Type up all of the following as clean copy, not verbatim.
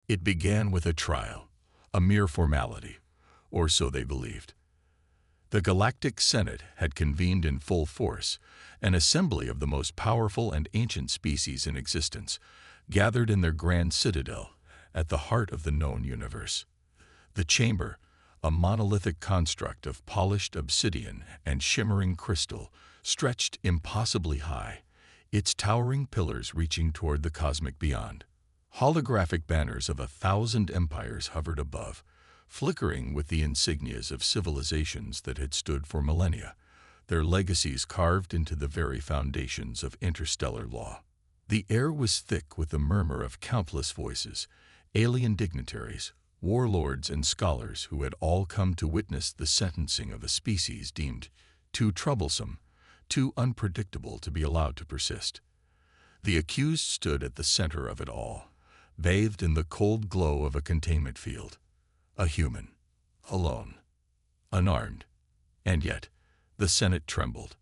It began with a trial, a mere formality, or so they believed. The Galactic Senate had convened in full force, an assembly of the most powerful and ancient species in existence, gathered in their grand citadel at the heart of the known universe. The chamber, a monolithic construct of polished obsidian and shimmering crystal, stretched impossibly high, its towering pillars reaching toward the cosmic beyond. Holographic banners of 1,000 empires hovered above, flickering with the insignias of civilizations that had stood for millennia, their legacies carved into the very foundations of interstellar law. The air was thick with the murmur of countless voices, alien dignitaries, warlords and scholars who had all come to witness the sentencing of a species deemed too troublesome, too unpredictable to be allowed to persist. The accused stood at the center of it all, bathed in the cold glow of a containment field. A human, alone, unarmed, and yet the Senate trembled.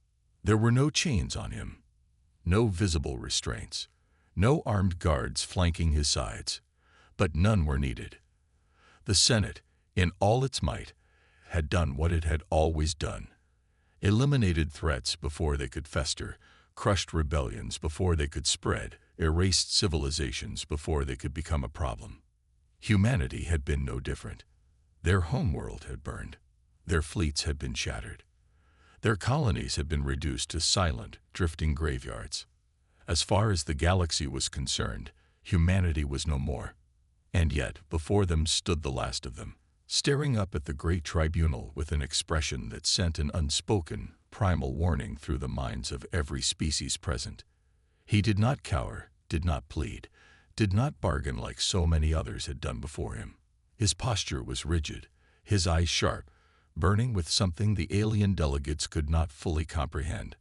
There were no chains on him, no visible restraints, no armed guards flanking his sides, but none were needed. The Senate, in all its might, had done what it had always done: eliminated threats before they could fester, crushed rebellions before they could spread, erased civilizations before they could become a problem. Humanity had been no different. Their homeworld had burned. Their fleets had been shattered. Their colonies had been reduced to silent, drifting graveyards. As far as the galaxy was concerned, humanity was no more. And yet, before them stood the last of them, staring up at the great tribunal with an expression that sent an unspoken, primal warning through the minds of every species present. He did not cower, did not plead, did not bargain like so many others had done before him. His posture was rigid, his eyes sharp, burning with something the alien delegates could not fully comprehend,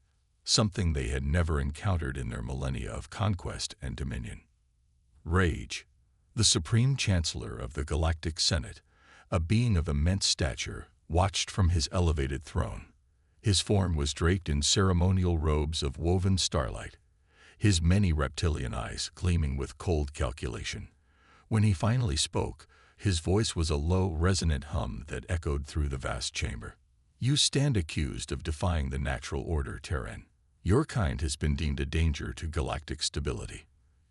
something they had never encountered in their millennia of conquest and dominion. Rage. The Supreme Chancellor of the Galactic Senate, a being of immense stature, watched from his elevated throne. His form was draped in ceremonial robes of woven starlight, his many reptilian eyes gleaming with cold calculation. When he finally spoke, his voice was a low, resonant hum that echoed through the vast chamber. "You stand accused of defying the natural order, Terran. Your kind has been deemed a danger to galactic stability.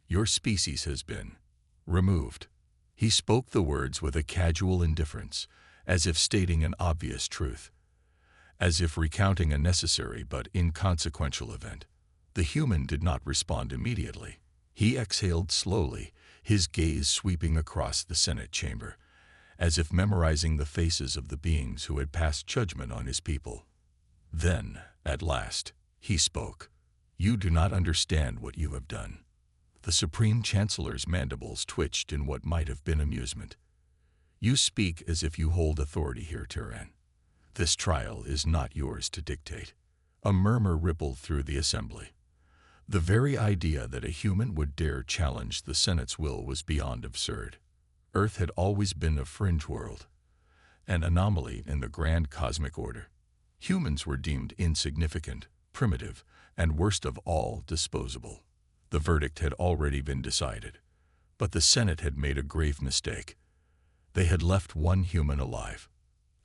Your species has been removed." He spoke the words with a casual indifference, as if stating an obvious truth, as if recounting a necessary but inconsequential event. The human did not respond immediately. He exhaled slowly, his gaze sweeping across the Senate chamber, as if memorizing the faces of the beings who had passed judgment on his people. Then, at last, he spoke. "You do not understand what you have done." The Supreme Chancellor's mandibles twitched in what might have been amusement. "You speak as if you hold authority here, Terran. This trial is not yours to dictate." A murmur rippled through the assembly. The very idea that a human would dare challenge the Senate's will was beyond absurd. Earth had always been a fringe world, an anomaly in the grand cosmic order. Humans were deemed insignificant, primitive, and worst of all, disposable. The verdict had already been decided, but the Senate had made a grave mistake. They had left one human alive,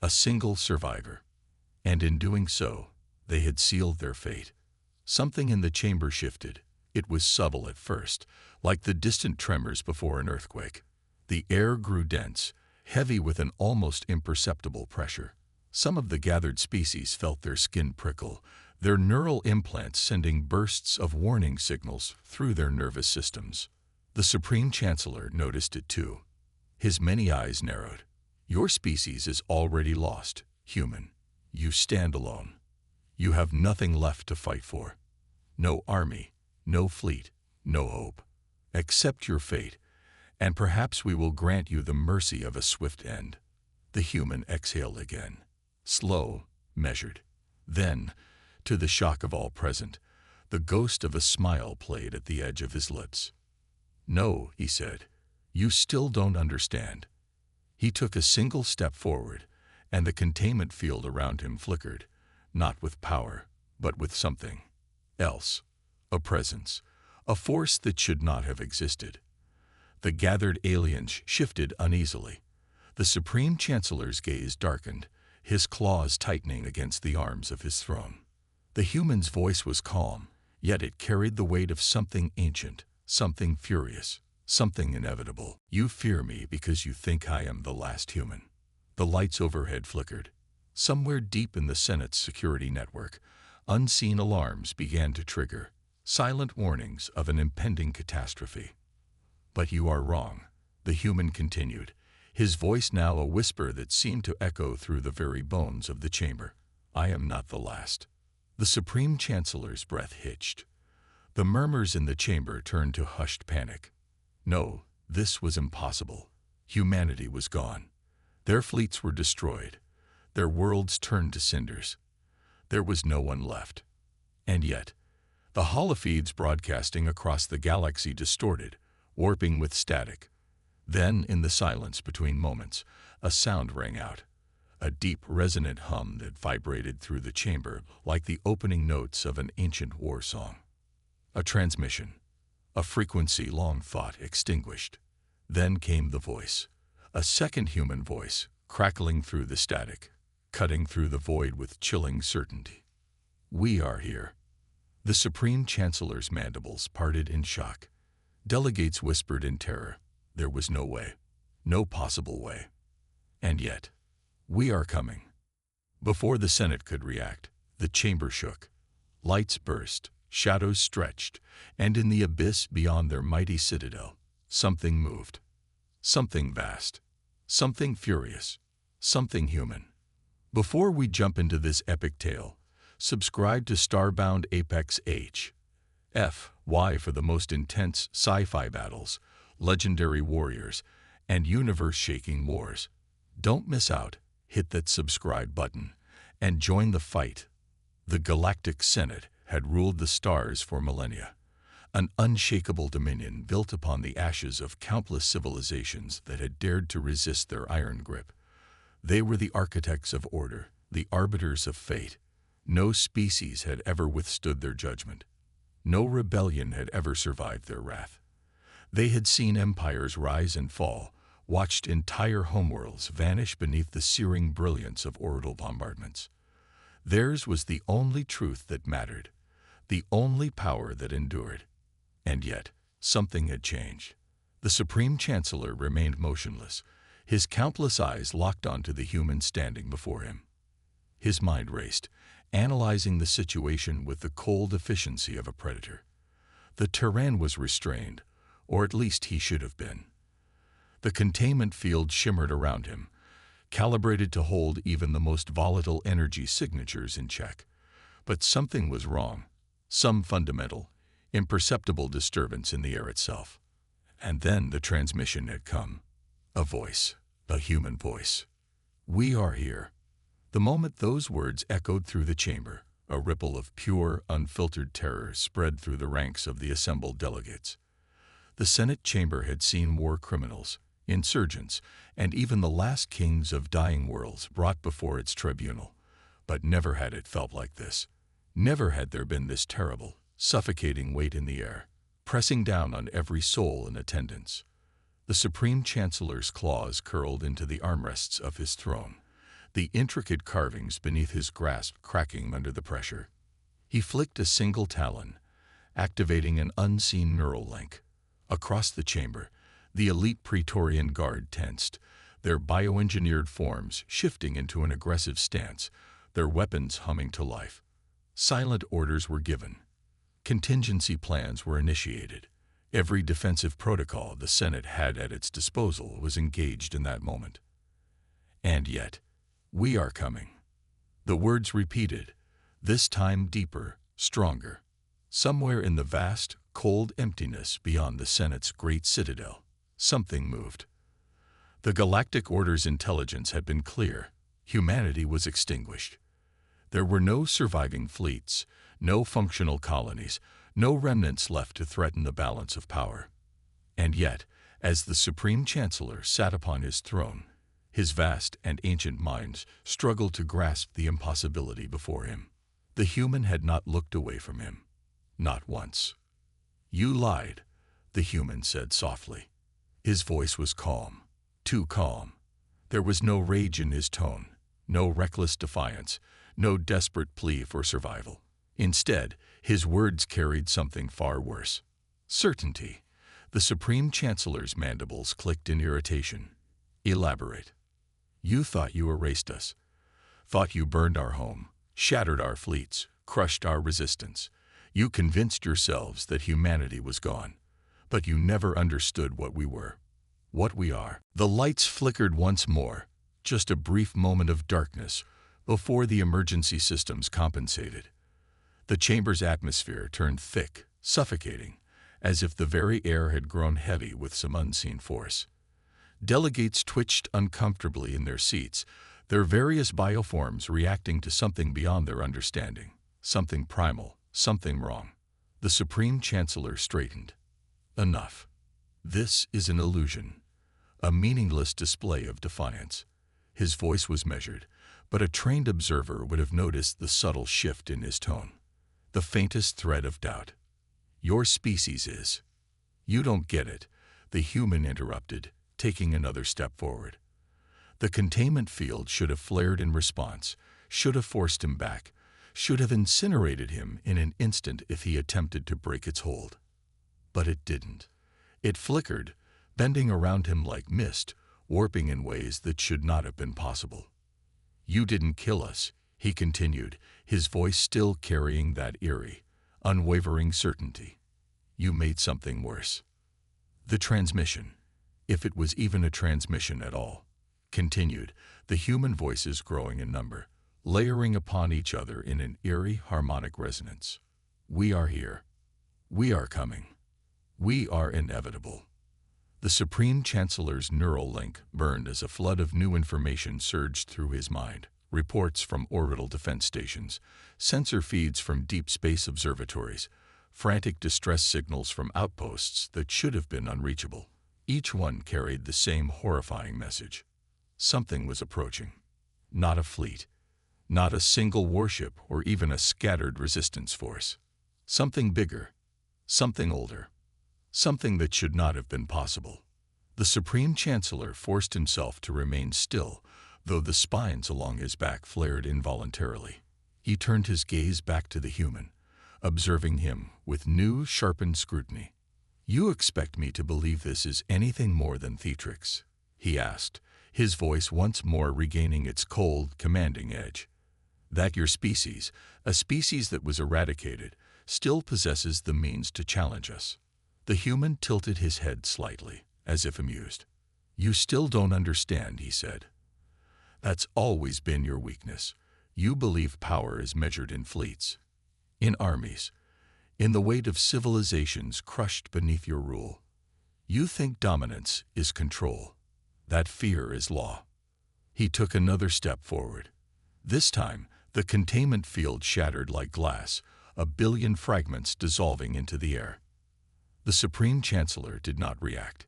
a single survivor, and in doing so, they had sealed their fate. Something in the chamber shifted. It was subtle at first, like the distant tremors before an earthquake. The air grew dense, heavy with an almost imperceptible pressure. Some of the gathered species felt their skin prickle, their neural implants sending bursts of warning signals through their nervous systems. The Supreme Chancellor noticed it too. His many eyes narrowed. "Your species is already lost, human. You stand alone. You have nothing left to fight for. No army, no fleet, no hope. Accept your fate, and perhaps we will grant you the mercy of a swift end." The human exhaled again, slow, measured. Then, to the shock of all present, the ghost of a smile played at the edge of his lips. "No," he said, "you still don't understand." He took a single step forward, and the containment field around him flickered, not with power, but with something else, a presence, a force that should not have existed. The gathered aliens shifted uneasily. The Supreme Chancellor's gaze darkened, his claws tightening against the arms of his throne. The human's voice was calm, yet it carried the weight of something ancient, something furious, something inevitable. You fear me because you think I am the last human. The lights overhead flickered. Somewhere deep in the Senate's security network, unseen alarms began to trigger, silent warnings of an impending catastrophe. But you are wrong, the human continued, his voice now a whisper that seemed to echo through the very bones of the chamber. I am not the last. The Supreme Chancellor's breath hitched. The murmurs in the chamber turned to hushed panic. No, this was impossible. Humanity was gone. Their fleets were destroyed. Their worlds turned to cinders. There was no one left. And yet, the holofeeds broadcasting across the galaxy distorted, warping with static. Then, in the silence between moments, a sound rang out, a deep, resonant hum that vibrated through the chamber like the opening notes of an ancient war song. A transmission, a frequency long thought extinguished. Then came the voice, a second human voice, crackling through the static, cutting through the void with chilling certainty. We are here. The Supreme Chancellor's mandibles parted in shock. Delegates whispered in terror. There was no way, no possible way. And yet, we are coming. Before the Senate could react, the chamber shook. Lights burst, shadows stretched, and in the abyss beyond their mighty citadel, something moved. Something vast, something furious, something human. Before we jump into this epic tale, subscribe to StarBoundApex HFY for the most intense sci-fi battles, legendary warriors, and universe-shaking wars. Don't miss out, hit that subscribe button, and join the fight. The Galactic Senate had ruled the stars for millennia, an unshakable dominion built upon the ashes of countless civilizations that had dared to resist their iron grip. They were the architects of order, the arbiters of fate. No species had ever withstood their judgment. No rebellion had ever survived their wrath. They had seen empires rise and fall, watched entire homeworlds vanish beneath the searing brilliance of orbital bombardments. Theirs was the only truth that mattered, the only power that endured. And yet, something had changed. The Supreme Chancellor remained motionless, his countless eyes locked onto the human standing before him. His mind raced, analyzing the situation with the cold efficiency of a predator. The Terran was restrained, or at least he should have been. The containment field shimmered around him, calibrated to hold even the most volatile energy signatures in check. But something was wrong, some fundamental, imperceptible disturbance in the air itself. And then the transmission had come. A voice, a human voice. We are here. The moment those words echoed through the chamber, a ripple of pure, unfiltered terror spread through the ranks of the assembled delegates. The Senate chamber had seen war criminals, insurgents, and even the last kings of dying worlds brought before its tribunal. But never had it felt like this. Never had there been this terrible, suffocating weight in the air, pressing down on every soul in attendance. The Supreme Chancellor's claws curled into the armrests of his throne, the intricate carvings beneath his grasp cracking under the pressure. He flicked a single talon, activating an unseen neural link. Across the chamber, the elite Praetorian Guard tensed, their bioengineered forms shifting into an aggressive stance, their weapons humming to life. Silent orders were given. Contingency plans were initiated. Every defensive protocol the Senate had at its disposal was engaged in that moment. And yet, we are coming. The words repeated, this time deeper, stronger. Somewhere in the vast, cold emptiness beyond the Senate's great citadel, something moved. The Galactic Order's intelligence had been clear. Humanity was extinguished. There were no surviving fleets, no functional colonies, no remnants left to threaten the balance of power. And yet, as the Supreme Chancellor sat upon his throne, his vast and ancient mind struggled to grasp the impossibility before him. The human had not looked away from him. Not once. You lied, the human said softly. His voice was calm, too calm. There was no rage in his tone, no reckless defiance, no desperate plea for survival. Instead, his words carried something far worse. Certainty. The Supreme Chancellor's mandibles clicked in irritation. Elaborate. You thought you erased us. Thought you burned our home, shattered our fleets, crushed our resistance. You convinced yourselves that humanity was gone. But you never understood what we were. What we are. The lights flickered once more, just a brief moment of darkness before the emergency systems compensated. The chamber's atmosphere turned thick, suffocating, as if the very air had grown heavy with some unseen force. Delegates twitched uncomfortably in their seats, their various bioforms reacting to something beyond their understanding, something primal, something wrong. The Supreme Chancellor straightened. Enough. This is an illusion, a meaningless display of defiance. His voice was measured, but a trained observer would have noticed the subtle shift in his tone. The faintest thread of doubt. Your species is. You don't get it, the human interrupted, taking another step forward. The containment field should have flared in response, should have forced him back, should have incinerated him in an instant if he attempted to break its hold. But it didn't. It flickered, bending around him like mist, warping in ways that should not have been possible. You didn't kill us, he continued, his voice still carrying that eerie, unwavering certainty. You made something worse. The transmission, if it was even a transmission at all, continued, the human voices growing in number, layering upon each other in an eerie harmonic resonance. We are here. We are coming. We are inevitable. The Supreme Chancellor's neural link burned as a flood of new information surged through his mind. Reports from orbital defense stations, sensor feeds from deep space observatories, frantic distress signals from outposts that should have been unreachable. Each one carried the same horrifying message. Something was approaching. Not a fleet, not a single warship or even a scattered resistance force. Something bigger, something older, something that should not have been possible. The Supreme Chancellor forced himself to remain still, though the spines along his back flared involuntarily. He turned his gaze back to the human, observing him with new, sharpened scrutiny. You expect me to believe this is anything more than theatrics? He asked, his voice once more regaining its cold, commanding edge. That your species, a species that was eradicated, still possesses the means to challenge us. The human tilted his head slightly, as if amused. You still don't understand, he said. That's always been your weakness. You believe power is measured in fleets, in armies, in the weight of civilizations crushed beneath your rule. You think dominance is control. That fear is law. He took another step forward. This time, the containment field shattered like glass, a billion fragments dissolving into the air. The Supreme Chancellor did not react.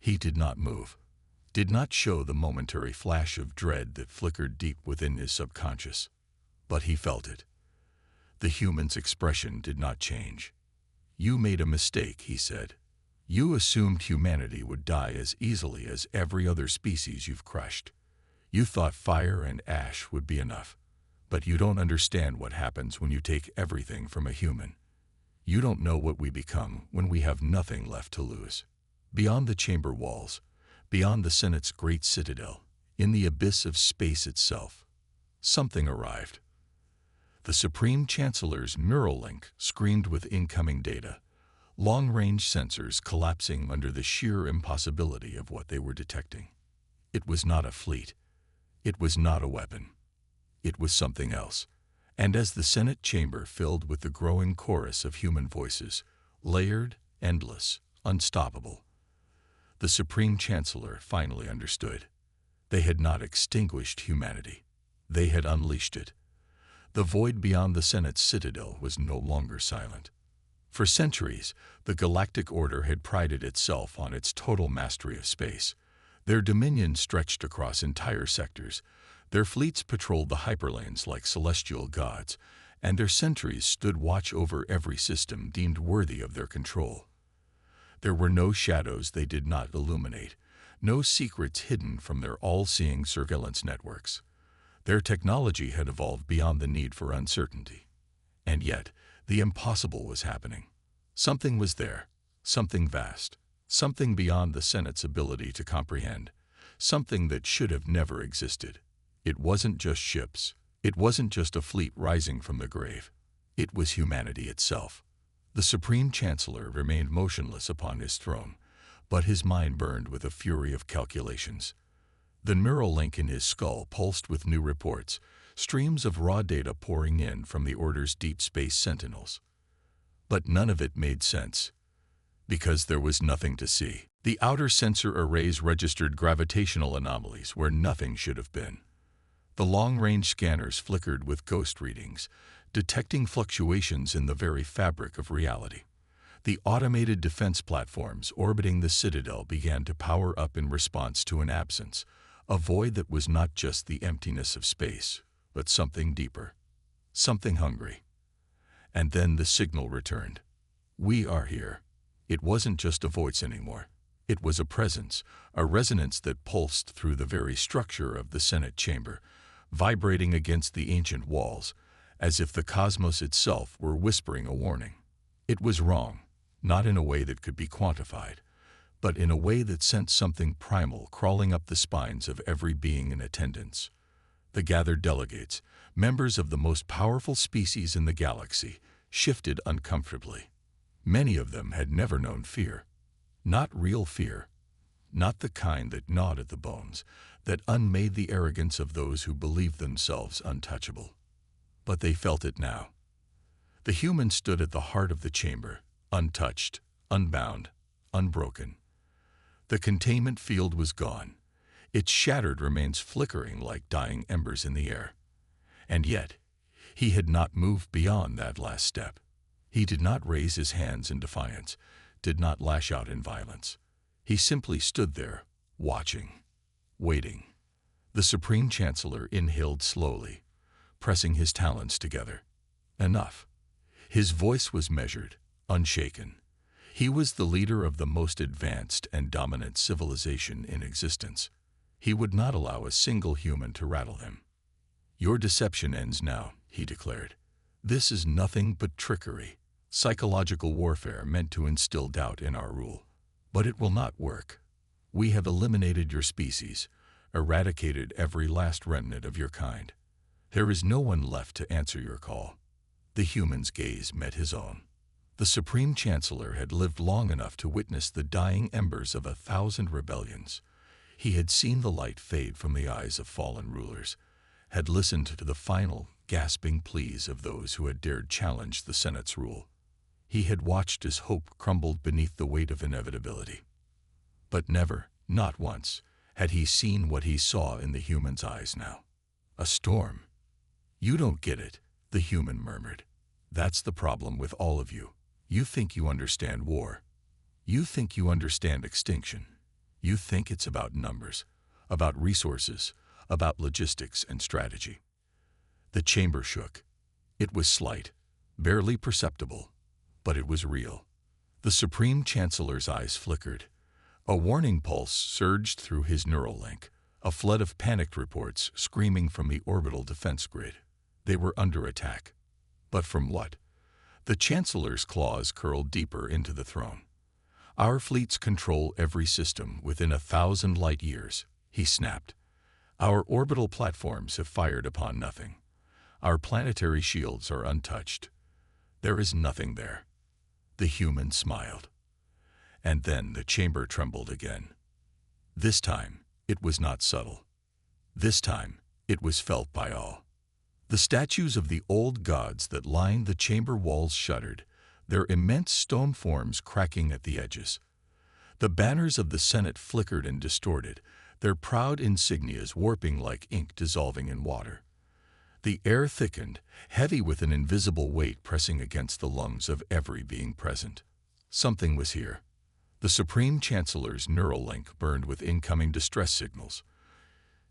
He did not move, did not show the momentary flash of dread that flickered deep within his subconscious. But he felt it. The human's expression did not change. You made a mistake, he said. You assumed humanity would die as easily as every other species you've crushed. You thought fire and ash would be enough. But you don't understand what happens when you take everything from a human. You don't know what we become when we have nothing left to lose. Beyond the chamber walls, beyond the Senate's great citadel, in the abyss of space itself, something arrived. The Supreme Chancellor's neural link screamed with incoming data, long-range sensors collapsing under the sheer impossibility of what they were detecting. It was not a fleet. It was not a weapon. It was something else. And as the Senate chamber filled with the growing chorus of human voices, layered, endless, unstoppable, the Supreme Chancellor finally understood. They had not extinguished humanity. They had unleashed it. The void beyond the Senate's citadel was no longer silent. For centuries, the Galactic Order had prided itself on its total mastery of space. Their dominion stretched across entire sectors. Their fleets patrolled the hyperlanes like celestial gods, and their sentries stood watch over every system deemed worthy of their control. There were no shadows they did not illuminate, no secrets hidden from their all-seeing surveillance networks. Their technology had evolved beyond the need for uncertainty. And yet, the impossible was happening. Something was there, something vast, something beyond the Senate's ability to comprehend, something that should have never existed. It wasn't just ships. It wasn't just a fleet rising from the grave. It was humanity itself. The Supreme Chancellor remained motionless upon his throne, but his mind burned with a fury of calculations. The neural link in his skull pulsed with new reports, streams of raw data pouring in from the Order's deep space sentinels. But none of it made sense, because there was nothing to see. The outer sensor arrays registered gravitational anomalies where nothing should have been. The long-range scanners flickered with ghost readings, detecting fluctuations in the very fabric of reality. The automated defense platforms orbiting the Citadel began to power up in response to an absence, a void that was not just the emptiness of space, but something deeper, something hungry. And then the signal returned. "We are here." It wasn't just a voice anymore. It was a presence, a resonance that pulsed through the very structure of the Senate chamber, vibrating against the ancient walls, as if the cosmos itself were whispering a warning. It was wrong, not in a way that could be quantified, but in a way that sent something primal crawling up the spines of every being in attendance. The gathered delegates, members of the most powerful species in the galaxy, shifted uncomfortably. Many of them had never known fear. Not real fear, not the kind that gnawed at the bones, that unmade the arrogance of those who believed themselves untouchable. But they felt it now. The human stood at the heart of the chamber, untouched, unbound, unbroken. The containment field was gone, its shattered remains flickering like dying embers in the air. And yet, he had not moved beyond that last step. He did not raise his hands in defiance, did not lash out in violence. He simply stood there, watching, waiting. The Supreme Chancellor inhaled slowly, pressing his talons together. Enough. His voice was measured, unshaken. He was the leader of the most advanced and dominant civilization in existence. He would not allow a single human to rattle him. "Your deception ends now," he declared. "This is nothing but trickery, psychological warfare meant to instill doubt in our rule. But it will not work. We have eliminated your species, eradicated every last remnant of your kind. There is no one left to answer your call." The human's gaze met his own. The Supreme Chancellor had lived long enough to witness the dying embers of 1,000 rebellions. He had seen the light fade from the eyes of fallen rulers, had listened to the final, gasping pleas of those who had dared challenge the Senate's rule. He had watched as hope crumbled beneath the weight of inevitability. But never, not once, had he seen what he saw in the human's eyes now. A storm. "You don't get it," the human murmured. "That's the problem with all of you. You think you understand war. You think you understand extinction. You think it's about numbers, about resources, about logistics and strategy." The chamber shook. It was slight, barely perceptible, but it was real. The Supreme Chancellor's eyes flickered. A warning pulse surged through his neural link, a flood of panicked reports screaming from the orbital defense grid. They were under attack. But from what? The Chancellor's claws curled deeper into the throne. "Our fleets control every system within 1,000 light years," he snapped. "Our orbital platforms have fired upon nothing. Our planetary shields are untouched. There is nothing there." The human smiled. And then the chamber trembled again. This time, it was not subtle. This time, it was felt by all. The statues of the old gods that lined the chamber walls shuddered, their immense stone forms cracking at the edges. The banners of the Senate flickered and distorted, their proud insignias warping like ink dissolving in water. The air thickened, heavy with an invisible weight pressing against the lungs of every being present. Something was here. The Supreme Chancellor's neural link burned with incoming distress signals.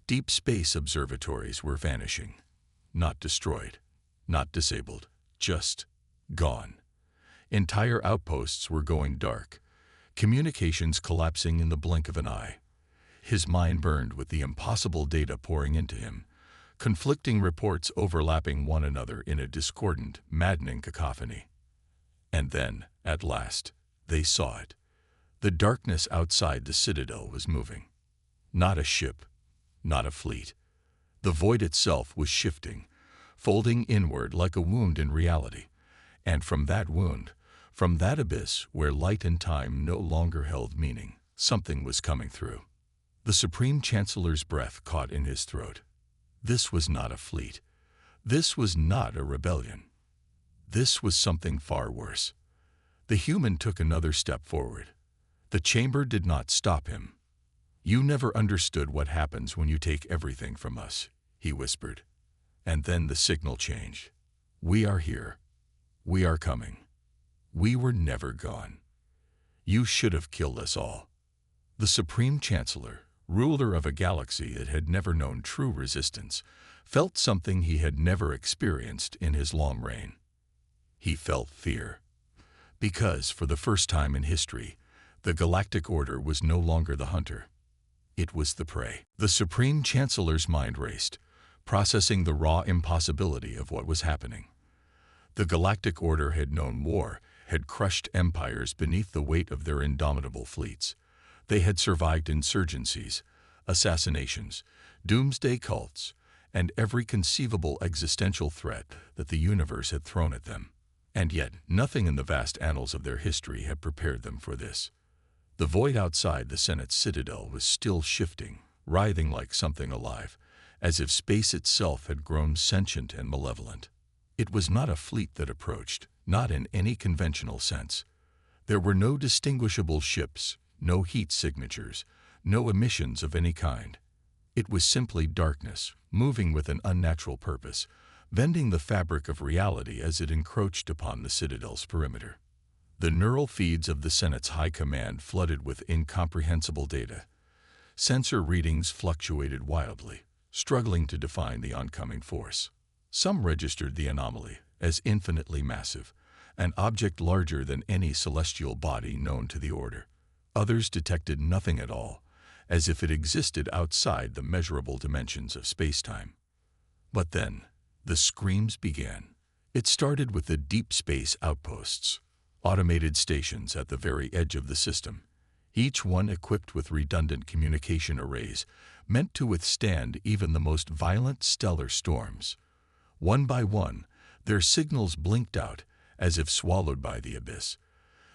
Deep space observatories were vanishing. Not destroyed, not disabled, just gone. Entire outposts were going dark. communications collapsing in the blink of an eye. His mind burned with the impossible data pouring into him, conflicting reports overlapping one another in a discordant, maddening cacophony. And then, at last, they saw it. The darkness outside the citadel was moving. Not a ship, not a fleet. The void itself was shifting, folding inward like a wound in reality. And from that wound, from that abyss where light and time no longer held meaning, something was coming through. The Supreme Chancellor's breath caught in his throat. This was not a fleet. This was not a rebellion. This was something far worse. The human took another step forward. The chamber did not stop him. "You never understood what happens when you take everything from us," he whispered. And then the signal changed. "We are here. We are coming. We were never gone. You should have killed us all." The Supreme Chancellor, ruler of a galaxy that had never known true resistance, felt something he had never experienced in his long reign. He felt fear. Because, for the first time in history, the Galactic Order was no longer the hunter. It was the prey. The Supreme Chancellor's mind raced, processing the raw impossibility of what was happening. The Galactic Order had known war, had crushed empires beneath the weight of their indomitable fleets. They had survived insurgencies, assassinations, doomsday cults, and every conceivable existential threat that the universe had thrown at them. And yet, nothing in the vast annals of their history had prepared them for this. The void outside the Senate's citadel was still shifting, writhing like something alive, as if space itself had grown sentient and malevolent. It was not a fleet that approached, not in any conventional sense. There were no distinguishable ships, no heat signatures, no emissions of any kind. It was simply darkness, moving with an unnatural purpose, bending the fabric of reality as it encroached upon the citadel's perimeter. The neural feeds of the Senate's high command flooded with incomprehensible data. Sensor readings fluctuated wildly, struggling to define the oncoming force. Some registered the anomaly as infinitely massive, an object larger than any celestial body known to the Order. Others detected nothing at all, as if it existed outside the measurable dimensions of space-time. But then, the screams began. It started with the deep space outposts, automated stations at the very edge of the system, each one equipped with redundant communication arrays meant to withstand even the most violent stellar storms. One by one, their signals blinked out as if swallowed by the abyss.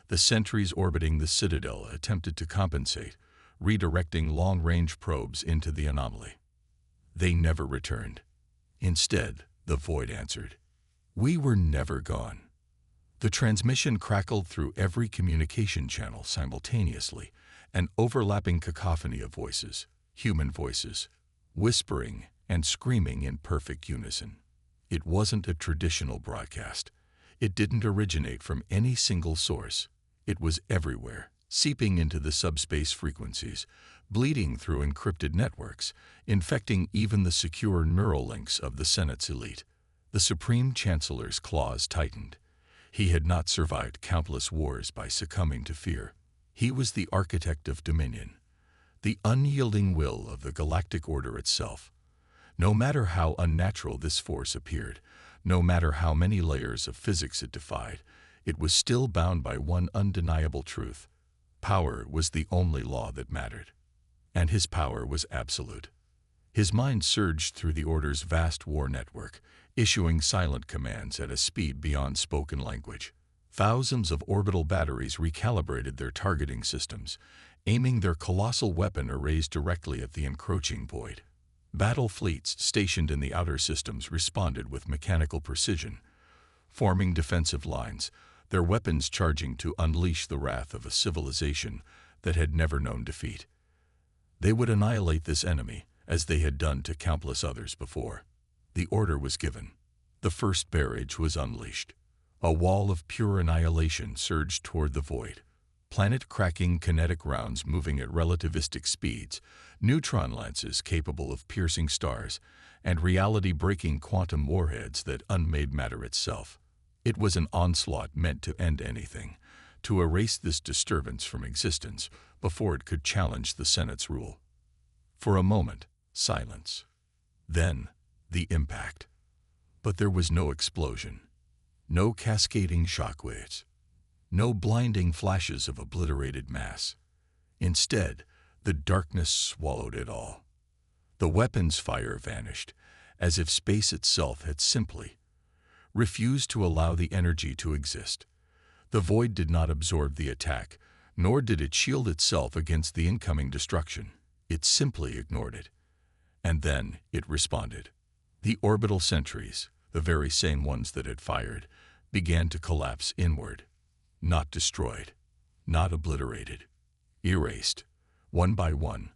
The sentries orbiting the citadel attempted to compensate, redirecting long-range probes into the anomaly. They never returned. Instead, the void answered. "We were never gone." The transmission crackled through every communication channel simultaneously, an overlapping cacophony of voices, human voices, whispering and screaming in perfect unison. It wasn't a traditional broadcast. It didn't originate from any single source. It was everywhere, seeping into the subspace frequencies, bleeding through encrypted networks, infecting even the secure neural links of the Senate's elite. The Supreme Chancellor's claws tightened. He had not survived countless wars by succumbing to fear. He was the architect of dominion, the unyielding will of the Galactic Order itself. No matter how unnatural this force appeared, no matter how many layers of physics it defied, it was still bound by one undeniable truth. Power was the only law that mattered. And his power was absolute. His mind surged through the Order's vast war network, issuing silent commands at a speed beyond spoken language. Thousands of orbital batteries recalibrated their targeting systems, aiming their colossal weapon arrays directly at the encroaching void. Battle fleets stationed in the outer systems responded with mechanical precision, forming defensive lines, their weapons charging to unleash the wrath of a civilization that had never known defeat. They would annihilate this enemy, as they had done to countless others before. The order was given. The first barrage was unleashed. A wall of pure annihilation surged toward the void. Planet-cracking kinetic rounds moving at relativistic speeds, neutron lances capable of piercing stars, and reality-breaking quantum warheads that unmade matter itself. It was an onslaught meant to end anything, to erase this disturbance from existence before it could challenge the Senate's rule. For a moment, silence. Then, the impact. But there was no explosion, no cascading shockwaves, no blinding flashes of obliterated mass. Instead, the darkness swallowed it all. The weapon's fire vanished, as if space itself had simply refused to allow the energy to exist. The void did not absorb the attack, nor did it shield itself against the incoming destruction. It simply ignored it. And then it responded. The orbital sentries, the very same ones that had fired, began to collapse inward. Not destroyed, not obliterated, erased, one by one,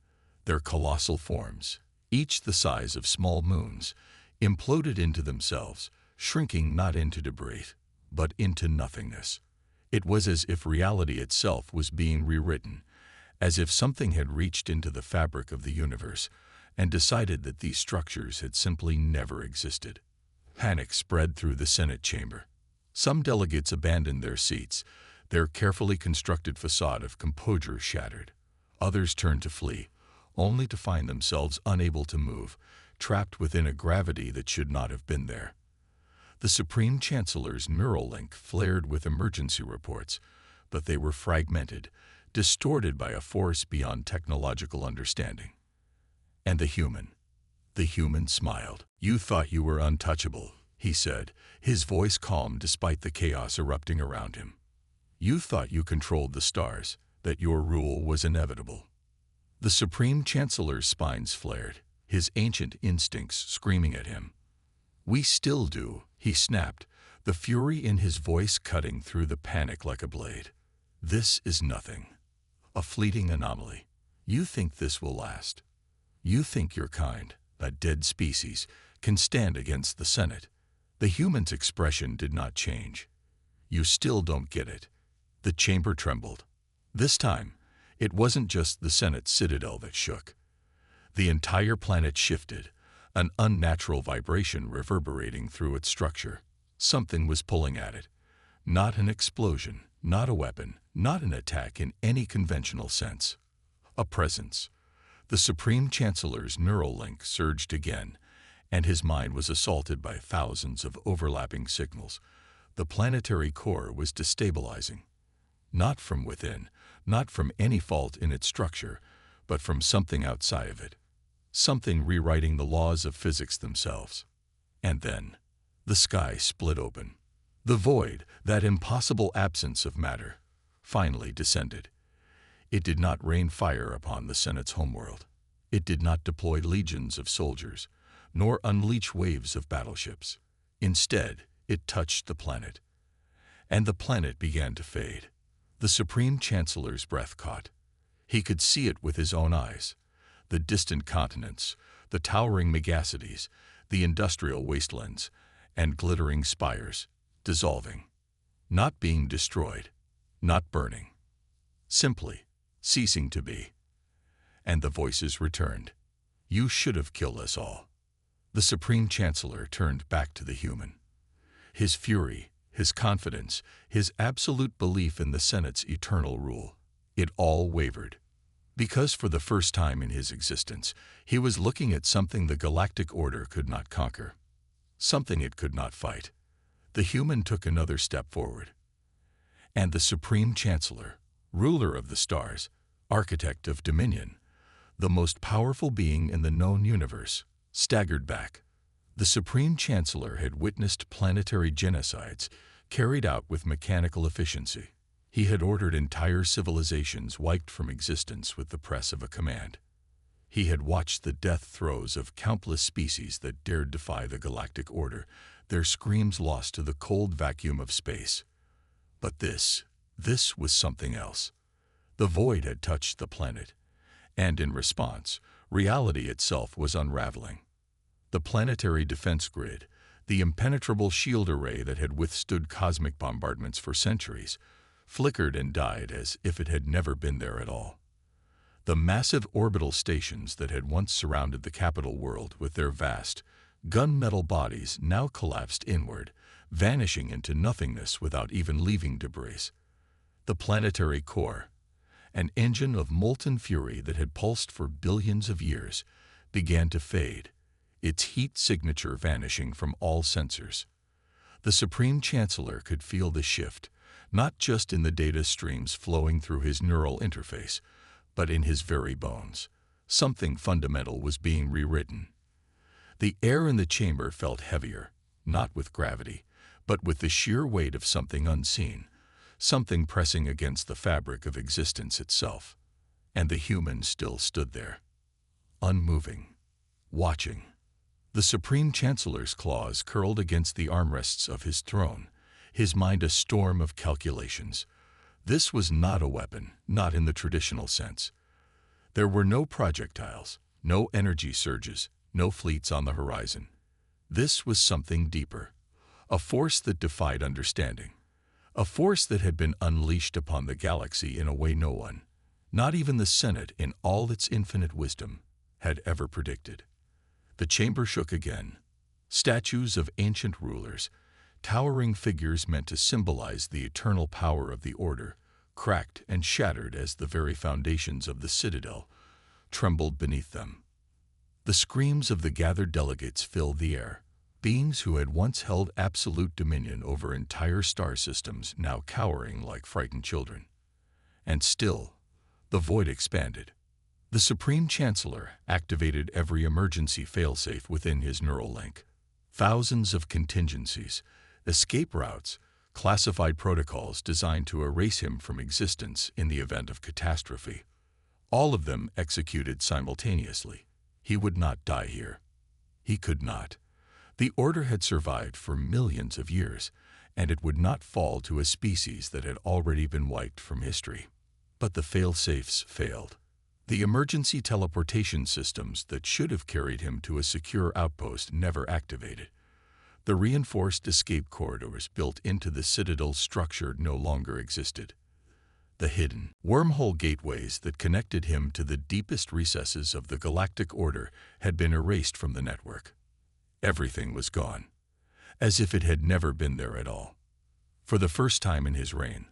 their colossal forms, each the size of small moons, imploded into themselves, shrinking not into debris, but into nothingness. It was as if reality itself was being rewritten, as if something had reached into the fabric of the universe and decided that these structures had simply never existed. Panic spread through the Senate chamber. Some delegates abandoned their seats, their carefully constructed facade of composure shattered. Others turned to flee, only to find themselves unable to move, trapped within a gravity that should not have been there. The Supreme Chancellor's neural link flared with emergency reports, but they were fragmented, distorted by a force beyond technological understanding. And the human smiled. "You thought you were untouchable," he said, his voice calm despite the chaos erupting around him. "You thought you controlled the stars, that your rule was inevitable." The Supreme Chancellor's spines flared, his ancient instincts screaming at him. "We still do," he snapped, the fury in his voice cutting through the panic like a blade. "This is nothing. A fleeting anomaly. You think this will last. You think your kind, a dead species, can stand against the Senate." The human's expression did not change. "You still don't get it." The chamber trembled. This time, it wasn't just the Senate citadel that shook. The entire planet shifted, an unnatural vibration reverberating through its structure. Something was pulling at it. Not an explosion, not a weapon, not an attack in any conventional sense. A presence. The Supreme Chancellor's neural link surged again, and his mind was assaulted by thousands of overlapping signals. The planetary core was destabilizing. Not from within, not from any fault in its structure, but from something outside of it. Something rewriting the laws of physics themselves. And then, the sky split open. The void, that impossible absence of matter, finally descended. It did not rain fire upon the Senate's homeworld. It did not deploy legions of soldiers, nor unleash waves of battleships. Instead, it touched the planet. And the planet began to fade. The Supreme Chancellor's breath caught. He could see it with his own eyes. The distant continents, the towering megacities, the industrial wastelands, and glittering spires, dissolving. Not being destroyed, not burning. Simply ceasing to be. And the voices returned. "You should have killed us all." The Supreme Chancellor turned back to the human. His fury, his confidence, his absolute belief in the Senate's eternal rule. It all wavered. Because for the first time in his existence, he was looking at something the Galactic Order could not conquer. Something it could not fight. The human took another step forward. And the Supreme Chancellor, ruler of the stars, architect of dominion, the most powerful being in the known universe, staggered back. The Supreme Chancellor had witnessed planetary genocides carried out with mechanical efficiency. He had ordered entire civilizations wiped from existence with the press of a command. He had watched the death throes of countless species that dared defy the Galactic Order, their screams lost to the cold vacuum of space. But this was something else. The void had touched the planet, and in response, reality itself was unraveling. The planetary defense grid, the impenetrable shield array that had withstood cosmic bombardments for centuries, flickered and died as if it had never been there at all. The massive orbital stations that had once surrounded the capital world with their vast, gunmetal bodies now collapsed inward, vanishing into nothingness without even leaving debris. The planetary core, an engine of molten fury that had pulsed for billions of years, began to fade, its heat signature vanishing from all sensors. The Supreme Chancellor could feel the shift, not just in the data streams flowing through his neural interface, but in his very bones. Something fundamental was being rewritten. The air in the chamber felt heavier, not with gravity, but with the sheer weight of something unseen, something pressing against the fabric of existence itself. And the human still stood there, unmoving, watching. The Supreme Chancellor's claws curled against the armrests of his throne, his mind a storm of calculations. This was not a weapon, not in the traditional sense. There were no projectiles, no energy surges, no fleets on the horizon. This was something deeper, a force that defied understanding, a force that had been unleashed upon the galaxy in a way no one, not even the Senate in all its infinite wisdom, had ever predicted. The chamber shook again. Statues of ancient rulers, towering figures meant to symbolize the eternal power of the order, cracked and shattered as the very foundations of the citadel trembled beneath them. The screams of the gathered delegates filled the air, beings who had once held absolute dominion over entire star systems now cowering like frightened children. And still, the void expanded. The Supreme Chancellor activated every emergency failsafe within his neural link. Thousands of contingencies, escape routes, classified protocols designed to erase him from existence in the event of catastrophe. All of them executed simultaneously. He would not die here. He could not. The order had survived for millions of years, and it would not fall to a species that had already been wiped from history. But the fail-safes failed. The emergency teleportation systems that should have carried him to a secure outpost never activated. The reinforced escape corridors built into the Citadel's structure no longer existed. The hidden wormhole gateways that connected him to the deepest recesses of the Galactic Order had been erased from the network. Everything was gone, as if it had never been there at all. For the first time in his reign,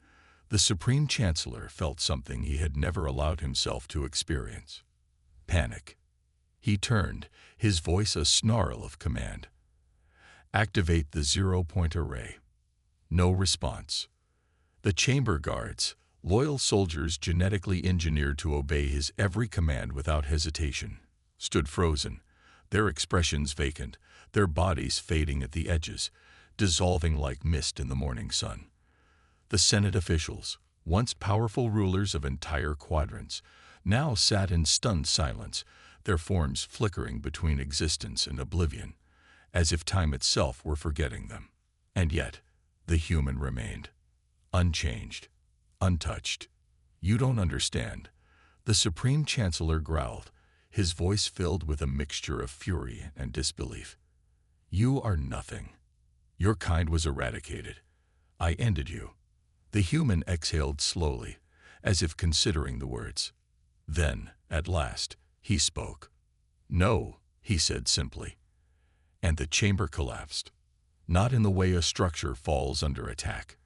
the Supreme Chancellor felt something he had never allowed himself to experience: panic. He turned, his voice a snarl of command. Activate the zero-point array. No response. The chamber guards, loyal soldiers genetically engineered to obey his every command without hesitation, stood frozen, their expressions vacant, their bodies fading at the edges, dissolving like mist in the morning sun. The Senate officials, once powerful rulers of entire quadrants, now sat in stunned silence, their forms flickering between existence and oblivion, as if time itself were forgetting them. And yet, the human remained, unchanged, untouched. You don't understand. The Supreme Chancellor growled, his voice filled with a mixture of fury and disbelief. You are nothing. Your kind was eradicated. I ended you. The human exhaled slowly, as if considering the words. Then, at last, he spoke. No, he said simply. And the chamber collapsed. Not in the way a structure falls under attack.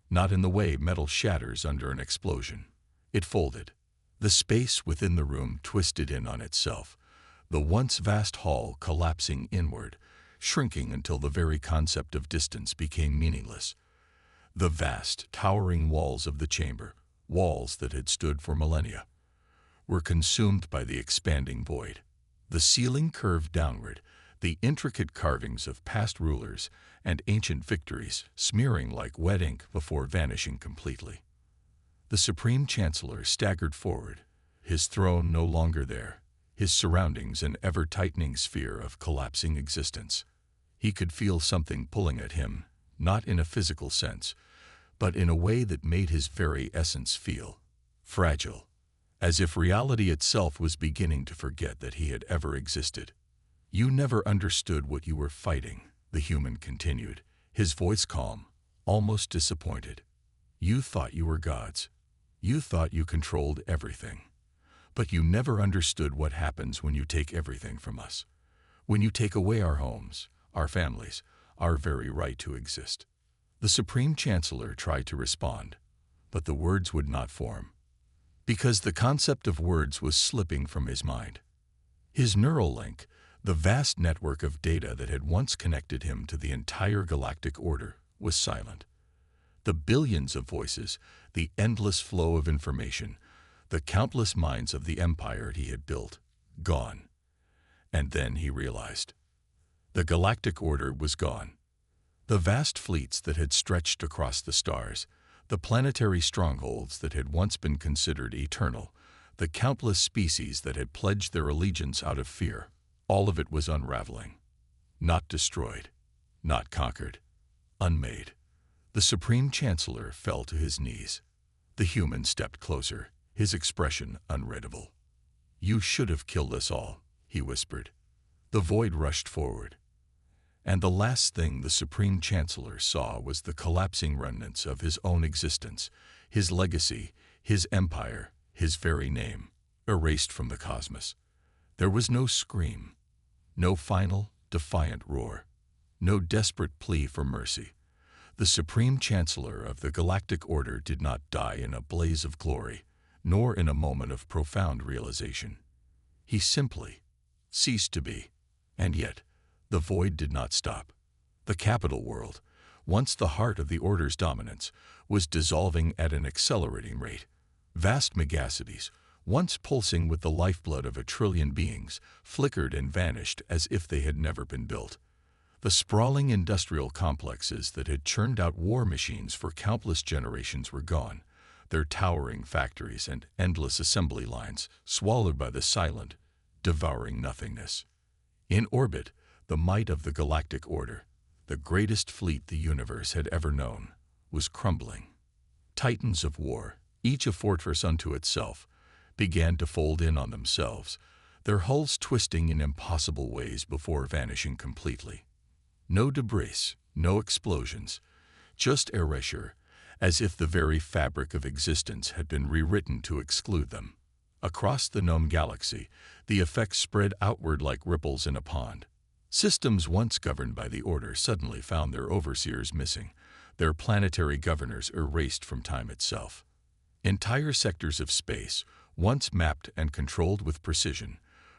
Not in the way metal shatters under an explosion. It folded. The space within the room twisted in on itself, the once vast hall collapsing inward, shrinking until the very concept of distance became meaningless. The vast, towering walls of the chamber, walls that had stood for millennia, were consumed by the expanding void. The ceiling curved downward, the intricate carvings of past rulers and ancient victories smearing like wet ink before vanishing completely. The Supreme Chancellor staggered forward, his throne no longer there, his surroundings an ever-tightening sphere of collapsing existence. He could feel something pulling at him, not in a physical sense, but in a way that made his very essence feel fragile, as if reality itself was beginning to forget that he had ever existed. You never understood what you were fighting, the human continued, his voice calm, almost disappointed. You thought you were gods. You thought you controlled everything. But you never understood what happens when you take everything from us. When you take away our homes, our families, our very right to exist. The Supreme Chancellor tried to respond, but the words would not form, because the concept of words was slipping from his mind. His neural link, the vast network of data that had once connected him to the entire galactic order, was silent. The billions of voices, the endless flow of information, the countless minds of the empire he had built, gone. And then he realized. The galactic order was gone. The vast fleets that had stretched across the stars, the planetary strongholds that had once been considered eternal, the countless species that had pledged their allegiance out of fear, all of it was unraveling. Not destroyed, not conquered, unmade. The Supreme Chancellor fell to his knees. The human stepped closer, his expression unreadable. "You should have killed us all," he whispered. The void rushed forward. And the last thing the Supreme Chancellor saw was the collapsing remnants of his own existence, his legacy, his empire, his very name, erased from the cosmos. There was no scream, no final, defiant roar, no desperate plea for mercy. The Supreme Chancellor of the Galactic Order did not die in a blaze of glory, nor in a moment of profound realization. He simply ceased to be. And yet, the void did not stop. The capital world, once the heart of the Order's dominance, was dissolving at an accelerating rate. Vast megacities, once pulsing with the lifeblood of 1,000,000,000,000 beings, flickered and vanished as if they had never been built. The sprawling industrial complexes that had churned out war machines for countless generations were gone, their towering factories and endless assembly lines swallowed by the silent, devouring nothingness. In orbit, the might of the Galactic Order, the greatest fleet the universe had ever known, was crumbling. Titans of war, each a fortress unto itself, began to fold in on themselves, their hulls twisting in impossible ways before vanishing completely. No debris, no explosions, just erasure, as if the very fabric of existence had been rewritten to exclude them. Across the known galaxy, the effects spread outward like ripples in a pond. Systems once governed by the Order suddenly found their overseers missing, their planetary governors erased from time itself. Entire sectors of space, once mapped and controlled with precision,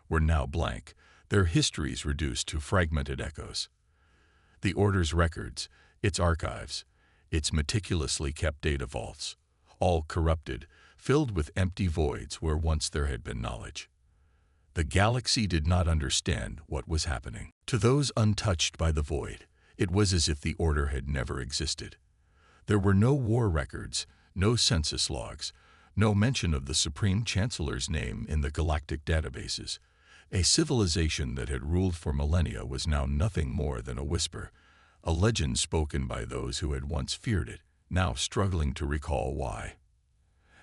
were now blank, their histories reduced to fragmented echoes. The Order's records, its archives, its meticulously kept data vaults, all corrupted, filled with empty voids where once there had been knowledge. The galaxy did not understand what was happening. To those untouched by the void, it was as if the Order had never existed. There were no war records, no census logs, no mention of the Supreme Chancellor's name in the galactic databases. A civilization that had ruled for millennia was now nothing more than a whisper, a legend spoken by those who had once feared it, now struggling to recall why.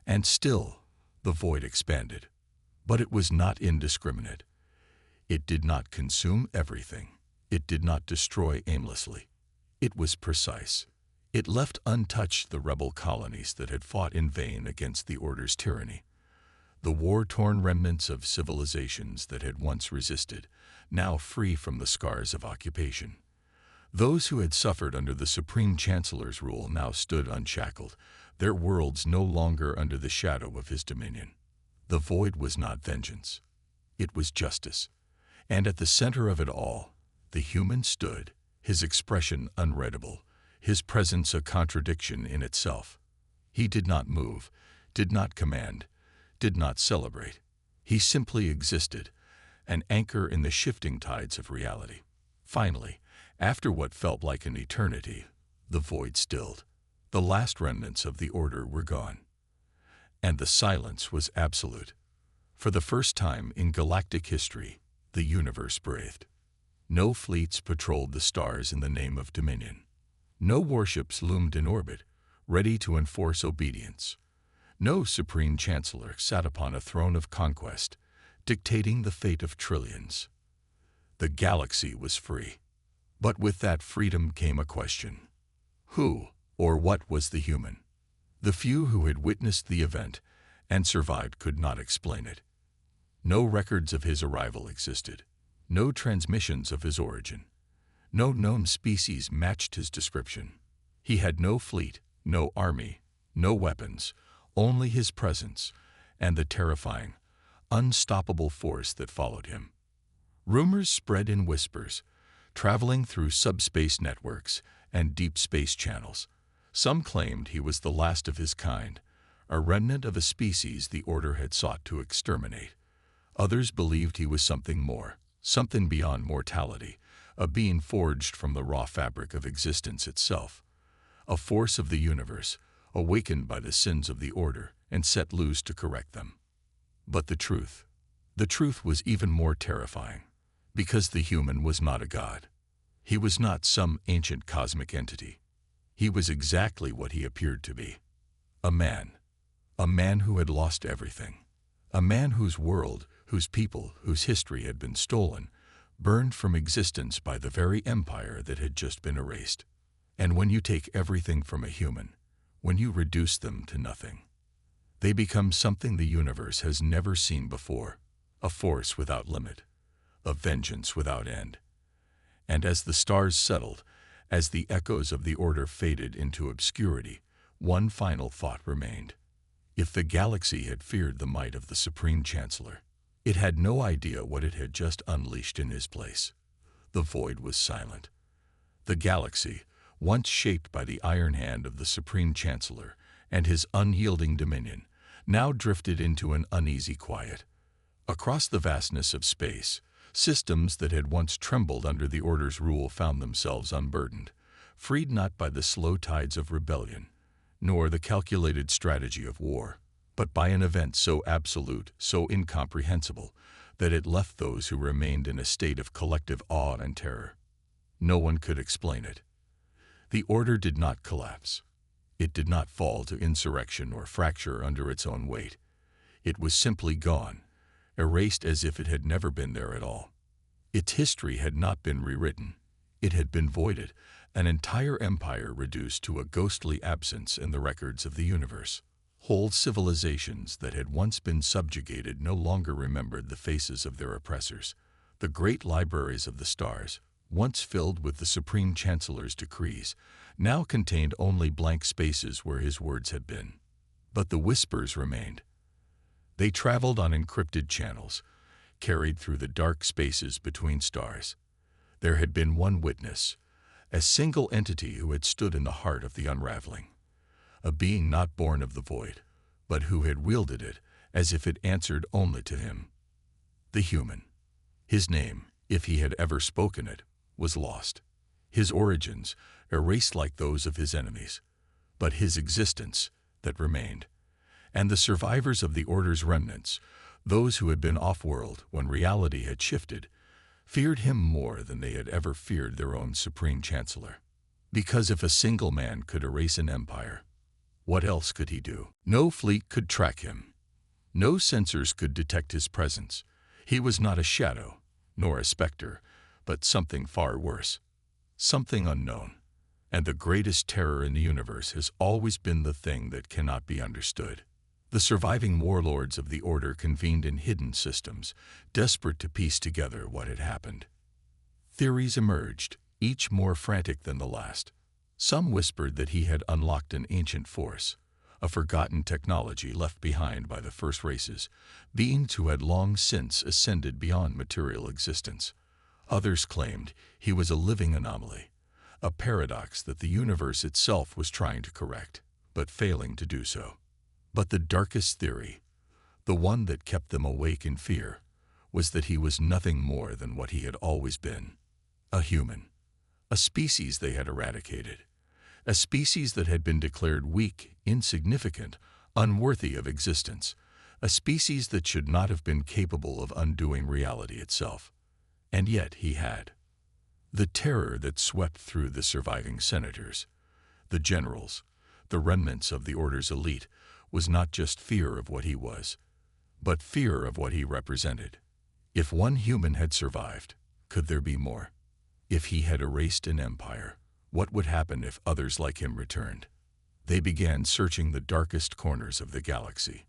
And still, the void expanded. But it was not indiscriminate. It did not consume everything. It did not destroy aimlessly. It was precise. It left untouched the rebel colonies that had fought in vain against the Order's tyranny. The war-torn remnants of civilizations that had once resisted, now free from the scars of occupation. Those who had suffered under the Supreme Chancellor's rule now stood unshackled, their worlds no longer under the shadow of his dominion. The void was not vengeance. It was justice. And at the center of it all, the human stood, his expression unreadable, his presence a contradiction in itself. He did not move, did not command, did not celebrate. He simply existed, an anchor in the shifting tides of reality. Finally, after what felt like an eternity, the void stilled. The last remnants of the Order were gone. And the silence was absolute. For the first time in galactic history, the universe breathed. No fleets patrolled the stars in the name of dominion. No warships loomed in orbit, ready to enforce obedience. No Supreme Chancellor sat upon a throne of conquest, dictating the fate of trillions. The galaxy was free. But with that freedom came a question. Who or what was the human? The few who had witnessed the event and survived could not explain it. No records of his arrival existed. No transmissions of his origin. No known species matched his description. He had no fleet, no army, No weapons, only his presence and the terrifying, unstoppable force that followed him. Rumors spread in whispers, traveling through subspace networks and deep space channels. Some claimed he was the last of his kind, a remnant of a species the Order had sought to exterminate. Others believed he was something more, something beyond mortality, a being forged from the raw fabric of existence itself, a force of the universe, awakened by the sins of the Order and set loose to correct them. But the truth was even more terrifying, because the human was not a god. He was not some ancient cosmic entity. He was exactly what he appeared to be. A man who had lost everything. A man whose world, whose people, whose history had been stolen, burned from existence by the very empire that had just been erased. And when you take everything from a human, when you reduce them to nothing, they become something the universe has never seen before, a force without limit, a vengeance without end. And as the stars settled, as the echoes of the Order faded into obscurity, one final thought remained. If the galaxy had feared the might of the Supreme Chancellor, it had no idea what it had just unleashed in his place. The void was silent. The galaxy, once shaped by the iron hand of the Supreme Chancellor and his unyielding dominion, now drifted into an uneasy quiet. Across the vastness of space, systems that had once trembled under the Order's rule found themselves unburdened, freed not by the slow tides of rebellion, nor the calculated strategy of war, but by an event so absolute, so incomprehensible, that it left those who remained in a state of collective awe and terror. No one could explain it. The Order did not collapse. It did not fall to insurrection or fracture under its own weight. It was simply gone, erased as if it had never been there at all. Its history had not been rewritten. It had been voided, an entire empire reduced to a ghostly absence in the records of the universe. Whole civilizations that had once been subjugated no longer remembered the faces of their oppressors. The great libraries of the stars, once filled with the Supreme Chancellor's decrees, now contained only blank spaces where his words had been. But the whispers remained. They traveled on encrypted channels, carried through the dark spaces between stars. There had been one witness, a single entity who had stood in the heart of the unraveling, a being not born of the void, but who had wielded it as if it answered only to him. The human. His name, if he had ever spoken it, was lost. His origins, erased like those of his enemies, but his existence, that remained. And the survivors of the Order's remnants, those who had been off-world when reality had shifted, feared him more than they had ever feared their own Supreme Chancellor. Because if a single man could erase an empire, what else could he do? No fleet could track him. No sensors could detect his presence. He was not a shadow, nor a specter, but something far worse, something unknown. And the greatest terror in the universe has always been the thing that cannot be understood. The surviving warlords of the Order convened in hidden systems, desperate to piece together what had happened. Theories emerged, each more frantic than the last. Some whispered that he had unlocked an ancient force, a forgotten technology left behind by the first races, beings who had long since ascended beyond material existence. Others claimed he was a living anomaly, a paradox that the universe itself was trying to correct, but failing to do so. But the darkest theory, the one that kept them awake in fear, was that he was nothing more than what he had always been, a human, a species they had eradicated, a species that had been declared weak, insignificant, unworthy of existence, a species that should not have been capable of undoing reality itself. And yet he had. The terror that swept through the surviving senators, the generals, the remnants of the Order's elite, was not just fear of what he was, but fear of what he represented. If one human had survived, could there be more? If he had erased an empire, what would happen if others like him returned? They began searching the darkest corners of the galaxy.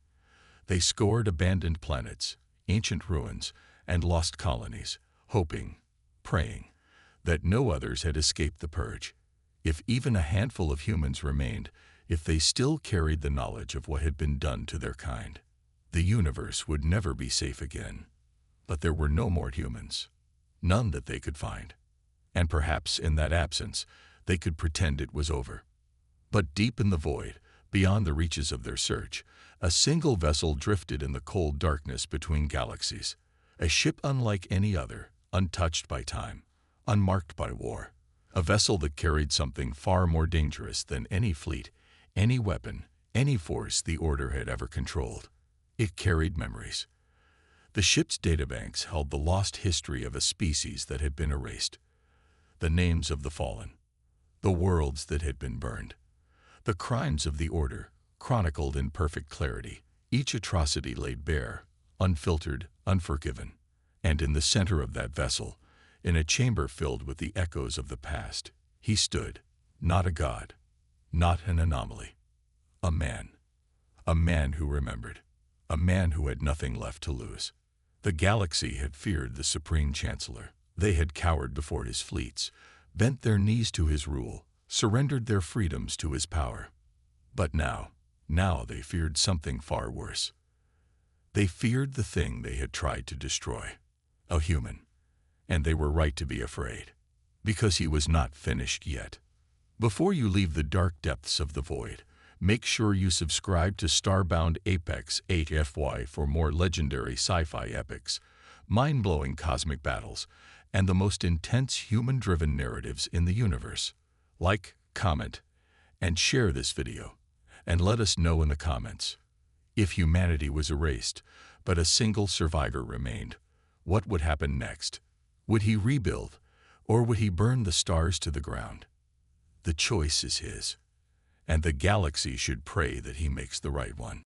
They scoured abandoned planets, ancient ruins, and lost colonies, hoping, praying, that no others had escaped the purge. If even a handful of humans remained, if they still carried the knowledge of what had been done to their kind. The universe would never be safe again. But there were no more humans, none that they could find. And perhaps in that absence, they could pretend it was over. But deep in the void, beyond the reaches of their search, a single vessel drifted in the cold darkness between galaxies, a ship unlike any other, untouched by time, unmarked by war, a vessel that carried something far more dangerous than any fleet, any weapon, any force the Order had ever controlled. It carried memories. The ship's databanks held the lost history of a species that had been erased, the names of the fallen, the worlds that had been burned, the crimes of the Order, chronicled in perfect clarity, each atrocity laid bare, unfiltered, unforgiven. And in the center of that vessel, in a chamber filled with the echoes of the past, he stood, not a god, not an anomaly, a man who remembered, a man who had nothing left to lose. The galaxy had feared the Supreme Chancellor. They had cowered before his fleets, bent their knees to his rule, surrendered their freedoms to his power. But now they feared something far worse. They feared the thing they had tried to destroy, a human. And they were right to be afraid, because he was not finished yet. Before you leave the dark depths of the void, make sure you subscribe to StarBoundApex HFY for more legendary sci-fi epics, mind-blowing cosmic battles, and the most intense human-driven narratives in the universe. Like, comment, and share this video, and let us know in the comments. If humanity was erased, but a single survivor remained, what would happen next? Would he rebuild, or would he burn the stars to the ground? The choice is his, and the galaxy should pray that he makes the right one.